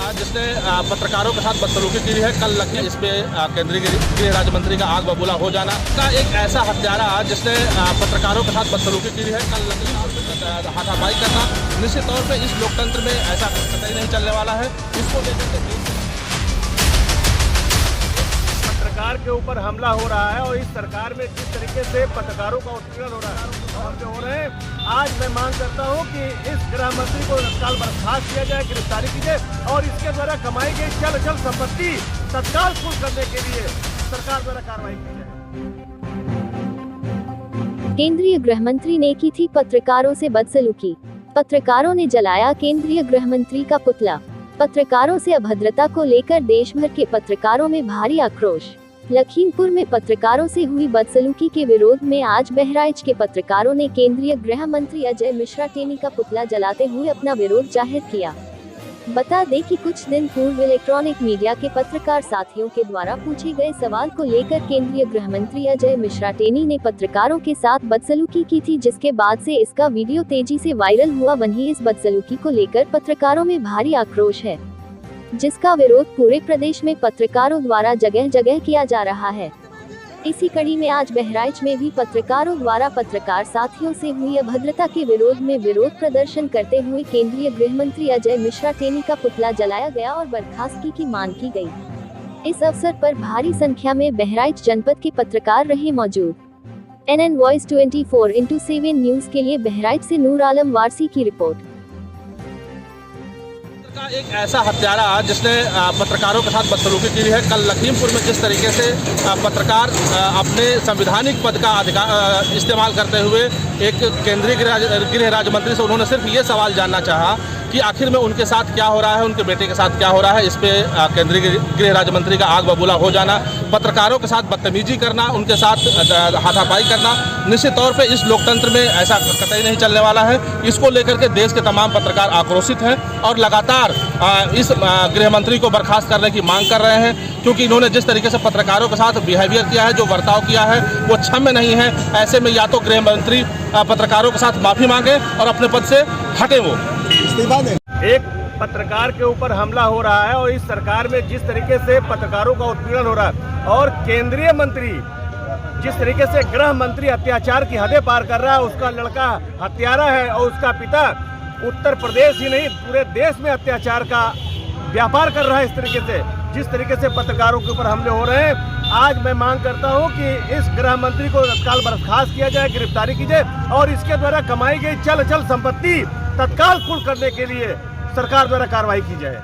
जिसने पत्रकारों के साथ बदसलूकी की है। कल लखनऊ इस पे केंद्रीय गृह राज्य मंत्री का आग बबूला हो जाना का एक ऐसा हत्यारा जिसने पत्रकारों के साथ बदसलूकी की है। कल लखनऊ हाथापाई करना निश्चित तौर पे इस लोकतंत्र में ऐसा कतई नहीं चलने वाला है। इसको लेकर के पत्रकार के ऊपर हमला हो रहा है और इस सरकार में जिस तरीके से पत्रकारों का उत्पीड़न हो रहा है जो हो रहे हैं, आज मैं मांग करता हूं कि इस गृह मंत्री को तत्काल बर्खास्त किया जाए, गिरफ्तारी की जाए और इसके द्वारा कमाई गई चल संपत्ति तत्काल कुर्क करने के लिए सरकार द्वारा कार्रवाई की जाए। केंद्रीय गृह मंत्री ने की थी पत्रकारों से बदसलूकी। पत्रकारों ने जलाया केंद्रीय गृह मंत्री का पुतला। पत्रकारों से अभद्रता को लेकर देश भर के पत्रकारों में भारी आक्रोश। लखीमपुर में पत्रकारों से हुई बदसलूकी के विरोध में आज बहराइच के पत्रकारों ने केंद्रीय गृह मंत्री अजय मिश्रा टेनी का पुतला जलाते हुए अपना विरोध जाहिर किया। बता दें कि कुछ दिन पूर्व इलेक्ट्रॉनिक मीडिया के पत्रकार साथियों के द्वारा पूछे गए सवाल को लेकर केंद्रीय गृह मंत्री अजय मिश्रा टेनी ने पत्रकारों के साथ बदसलूकी की थी, जिसके बाद से इसका वीडियो तेजी से वायरल हुआ। वहीं इस बदसलूकी को लेकर पत्रकारों में भारी आक्रोश है, जिसका विरोध पूरे प्रदेश में पत्रकारों द्वारा जगह जगह किया जा रहा है। इसी कड़ी में आज बहराइच में भी पत्रकारों द्वारा पत्रकार साथियों से हुई अभद्रता के विरोध में विरोध प्रदर्शन करते हुए केंद्रीय गृह मंत्री अजय मिश्रा टेनी का पुतला जलाया गया और बर्खास्तगी की मांग की गई। इस अवसर पर भारी संख्या में बहराइच जनपद के पत्रकार रहे मौजूद। NN वॉइस 24/7 न्यूज के लिए बहराइच से नूर आलम वारसी की रिपोर्ट। एक ऐसा हत्यारा जिसने पत्रकारों के साथ बदसलूकी की है। कल लखीमपुर में जिस तरीके से पत्रकार अपने संवैधानिक पद का अधिकार इस्तेमाल करते हुए एक केंद्रीय गृह राज्य मंत्री से उन्होंने सिर्फ ये सवाल जानना चाहा कि आखिर में उनके साथ क्या हो रहा है, उनके बेटे के साथ क्या हो रहा है। इस पे केंद्रीय गृह राज्य मंत्री का आग बबूला हो जाना, पत्रकारों के साथ बदतमीजी करना, उनके साथ हाथापाई करना निश्चित तौर पे इस लोकतंत्र में ऐसा कतई नहीं चलने वाला है। इसको लेकर के देश के तमाम पत्रकार आक्रोशित हैं और लगातार इस गृह मंत्री को बर्खास्त करने की मांग कर रहे हैं, क्योंकि इन्होंने जिस तरीके से पत्रकारों के साथ बिहेवियर किया है, जो बर्ताव किया है, वो क्षम्य नहीं है। ऐसे में या तो गृह मंत्री पत्रकारों के साथ माफी मांगे और अपने पद से हटे। वो एक पत्रकार के ऊपर हमला हो रहा है और इस सरकार में जिस तरीके से पत्रकारों का उत्पीड़न हो रहा है और केंद्रीय मंत्री जिस तरीके से गृह मंत्री अत्याचार की हदें पार कर रहा है, उसका लड़का हत्यारा है और उसका पिता उत्तर प्रदेश ही नहीं पूरे देश में अत्याचार का व्यापार कर रहा है। इस तरीके से जिस तरीके से पत्रकारों के ऊपर हमले हो रहे हैं, आज मैं मांग करता हूं कि इस गृह मंत्री को तत्काल बर्खास्त किया जाए, गिरफ्तारी की जाए और इसके द्वारा कमाई गई चल संपत्ति तत्काल कुर्क करने के लिए सरकार द्वारा कार्रवाई की जाए।